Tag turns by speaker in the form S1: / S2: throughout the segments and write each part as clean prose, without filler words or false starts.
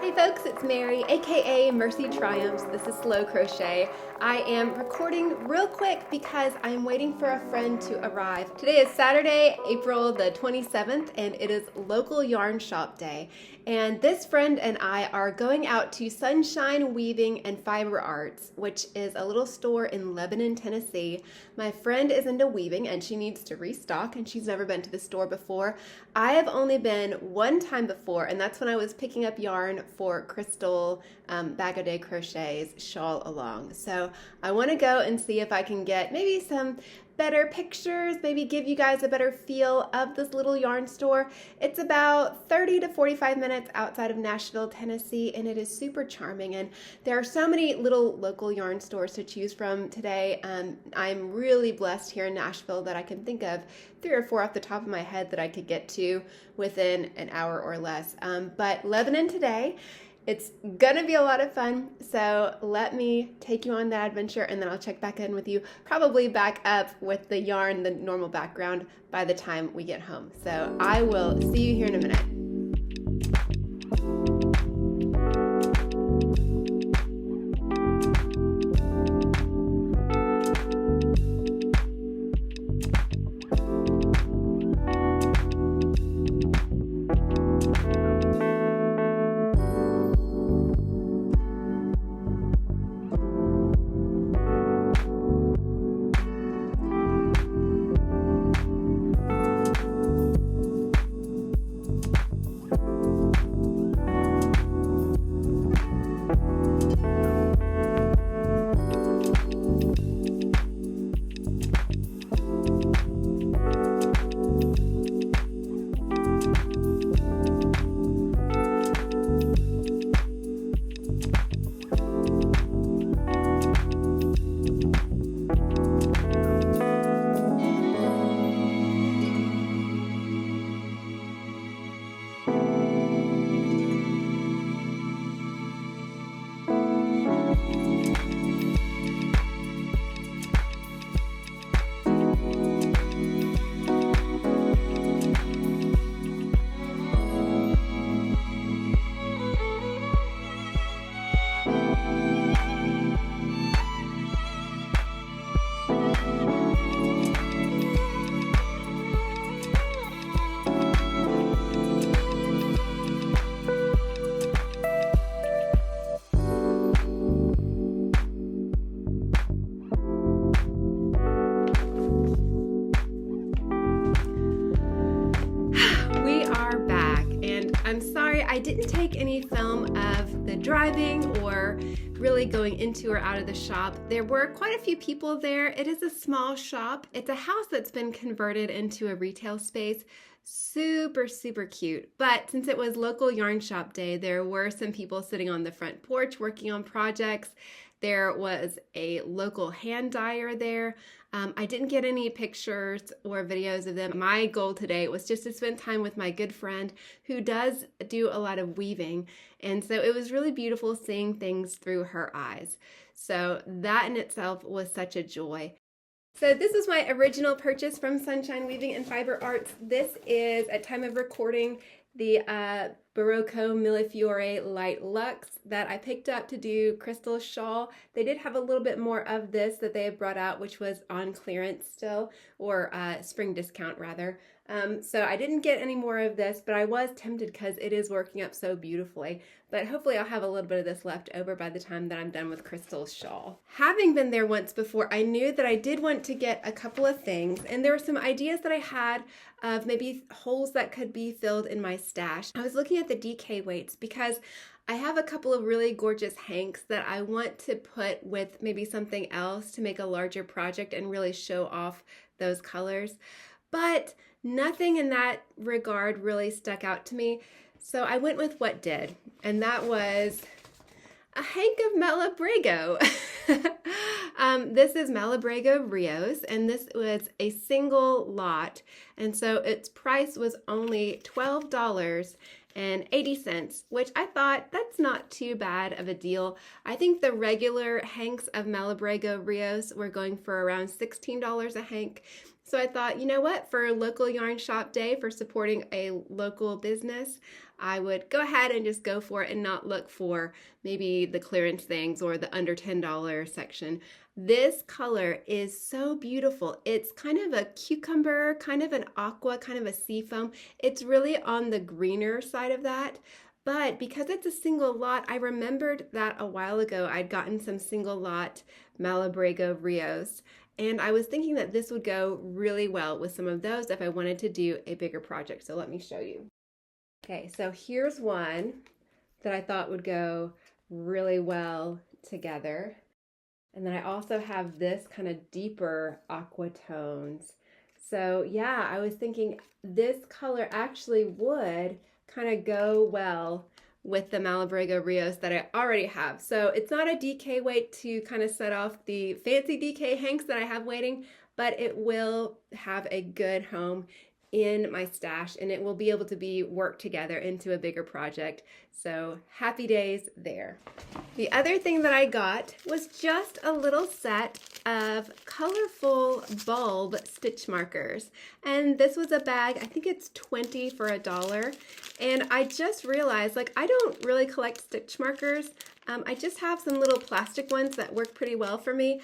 S1: Hey folks, it's Mary, aka MercyTriumphs. This is Slow Crochet. I am recording real quick because I'm waiting for a friend to arrive. Today is Saturday, April the 27th, and it is local yarn shop day. And this friend and I are going out to Sunshine Weaving and Fiber Arts, which is a little store in Lebanon, Tennessee. My friend is into weaving and she needs to restock, and she's never been to the store before. I have only been one time before, and that's when I was picking up yarn for Crystal Bag O' Day Crochet's shawl along. So I want to go and see if I can get maybe some better pictures, maybe give you guys a better feel of this little yarn store. It's about 30 to 45 minutes outside of Nashville, Tennessee, and it is super charming. And there are so many little local yarn stores to choose from today. I'm really blessed here in Nashville that I can think of 3 or 4 off the top of my head that I could get to within an hour or less. But Lebanon today, it's gonna be a lot of fun, so let me take you on that adventure and then I'll check back in with you, probably back up with the yarn, the normal background by the time we get home. So I will see you here in a minute. I'm sorry I didn't take any film of the driving or really going into or out of the shop. There were quite a few people there. It is a small shop. It's a house that's been converted into a retail space. Super, super cute. But since it was local yarn shop day, there were some people sitting on the front porch working on projects. There was a local hand dyer there. I didn't get any pictures or videos of them. My goal today was just to spend time with my good friend who does do a lot of weaving. And so it was really beautiful seeing things through her eyes. So that in itself was such a joy. So this was my original purchase from Sunshine Weaving and Fiber Arts. This is, at time of recording, the Barocco Millefiore Light Luxe that I picked up to do Crystal's shawl. They did have a little bit more of this that they had brought out, which was on clearance still, or spring discount rather. So I didn't get any more of this, but I was tempted because it is working up so beautifully. But hopefully I'll have a little bit of this left over by the time that I'm done with Crystal's shawl. Having been there once before, I knew that I did want to get a couple of things, and there were some ideas that I had of maybe holes that could be filled in my stash. I was looking at the DK weights because I have a couple of really gorgeous hanks that I want to put with maybe something else to make a larger project and really show off those colors. But nothing in that regard really stuck out to me. So I went with what did, and that was a hank of Malabrigo. This is Malabrigo Rios, and this was a single lot, and so its price was only $12.80, which I thought that's not too bad of a deal. I think the regular hanks of Malabrigo Rios were going for around $16 a hank. So I thought, you know what, for local yarn shop day, for supporting a local business, I would go ahead and just go for it and not look for maybe the clearance things or the under $10 section. This color is so beautiful. It's kind of a cucumber, kind of an aqua, kind of a seafoam. It's really on the greener side of that. But because it's a single lot, I remembered that a while ago I'd gotten some single lot Malabrigo Rios. And I was thinking that this would go really well with some of those if I wanted to do a bigger project. So let me show you. Okay, so here's one that I thought would go really well together. And then I also have this kind of deeper aqua tones. So yeah, I was thinking this color actually would kind of go well with the Malabrigo Rios that I already have. So it's not a DK weight to kind of set off the fancy DK hanks that I have waiting, but it will have a good home in my stash and it will be able to be worked together into a bigger project. So happy days there. The other thing that I got was just a little set of colorful bulb stitch markers. And this was a bag, I think it's 20 for $1. And I just realized, like, I don't really collect stitch markers. I just have some little plastic ones that work pretty well for me.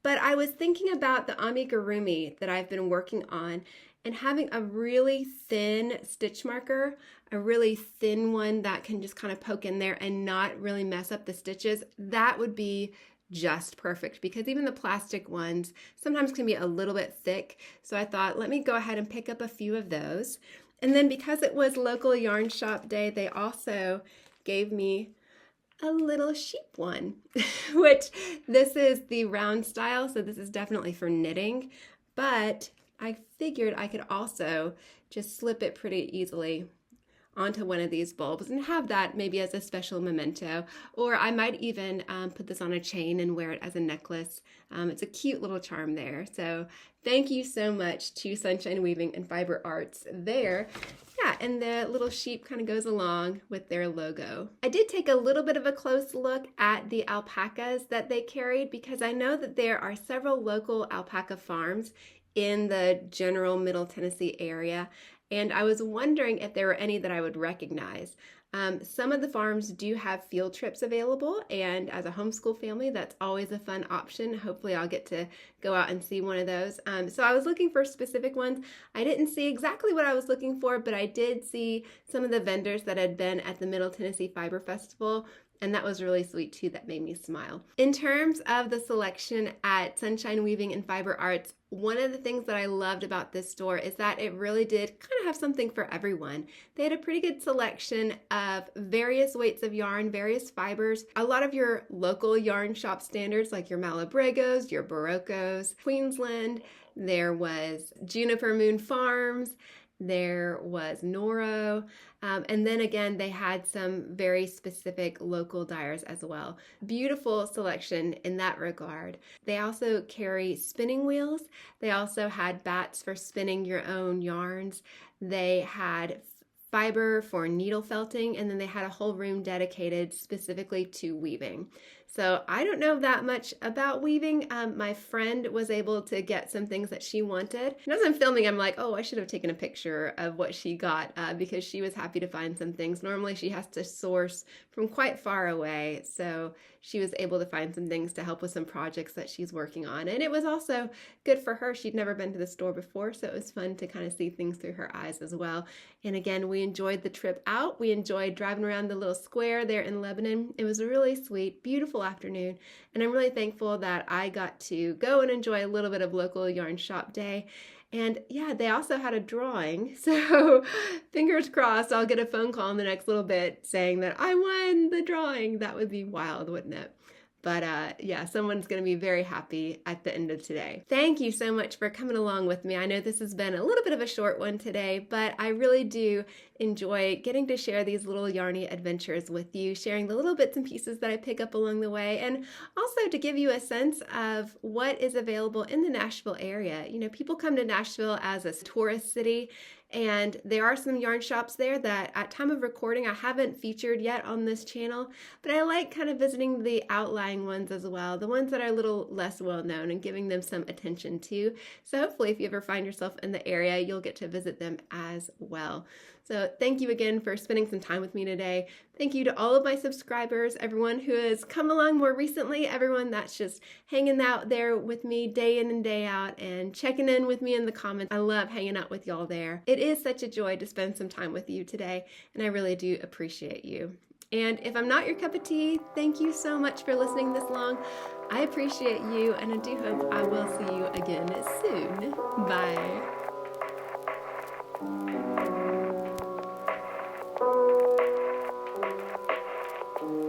S1: But I was thinking about the amigurumi that I've been working on, and having a really thin stitch marker, a really thin one that can just kind of poke in there and not really mess up the stitches, that would be just perfect, because even the plastic ones sometimes can be a little bit thick. So I thought, let me go ahead and pick up a few of those. And then because it was local yarn shop day, they also gave me a little sheep one, which this is the round style, so this is definitely for knitting, but I figured I could also just slip it pretty easily onto one of these bulbs and have that maybe as a special memento, or I might even put this on a chain and wear it as a necklace. It's a cute little charm there. So thank you so much to Sunshine Weaving and Fiber Arts there. Yeah, and the little sheep kind of goes along with their logo. I did take a little bit of a close look at the alpacas that they carried, because I know that there are several local alpaca farms in the general Middle Tennessee area, and I was wondering if there were any that I would recognize. Some of the farms do have field trips available, and as a homeschool family, that's always a fun option. Hopefully I'll get to go out and see one of those. So I was looking for specific ones. I didn't see exactly what I was looking for, but I did see some of the vendors that had been at the Middle Tennessee Fiber Festival, and that was really sweet too. That made me smile. In terms of the selection at Sunshine Weaving and Fiber Arts, one of the things that I loved about this store is that it really did kind of have something for everyone. They had a pretty good selection of various weights of yarn, various fibers, a lot of your local yarn shop standards like your Malabrigos, your Baroccos, Queensland. There was Juniper Moon Farms, there was Noro, and then again they had some very specific local dyers as well. Beautiful selection in that regard. They also carry spinning wheels. They also had bats for spinning your own yarns. They had fiber for needle felting, and then they had a whole room dedicated specifically to weaving. So I don't know that much about weaving. My friend was able to get some things that she wanted. And as I'm filming, I'm like, oh, I should have taken a picture of what she got because she was happy to find some things. Normally she has to source from quite far away. So she was able to find some things to help with some projects that she's working on. And it was also good for her. She'd never been to the store before, so it was fun to kind of see things through her eyes as well. And again, we enjoyed the trip out. We enjoyed driving around the little square there in Lebanon. It was a really sweet, beautiful afternoon. And I'm really thankful that I got to go and enjoy a little bit of local yarn shop day. And yeah, they also had a drawing, so fingers crossed I'll get a phone call in the next little bit saying that I won the drawing. That would be wild, wouldn't it? But yeah, someone's going to be very happy at the end of today. Thank you so much for coming along with me. I know this has been a little bit of a short one today, but I really do enjoy getting to share these little yarny adventures with you, sharing the little bits and pieces that I pick up along the way, and also to give you a sense of what is available in the Nashville area. You know, people come to Nashville as a tourist city, And there are some yarn shops there that at time of recording I haven't featured yet on this channel, but I like kind of visiting the outlying ones as well, the ones that are a little less well known, and giving them some attention too. So hopefully if you ever find yourself in the area, you'll get to visit them as well. So thank you again for spending some time with me today. Thank you to all of my subscribers, everyone who has come along more recently, everyone that's just hanging out there with me day in and day out and checking in with me in the comments. I love hanging out with y'all there. It is such a joy to spend some time with you today, and I really do appreciate you. And if I'm not your cup of tea, thank you so much for listening this long. I appreciate you, and I do hope I will see you again soon. Bye.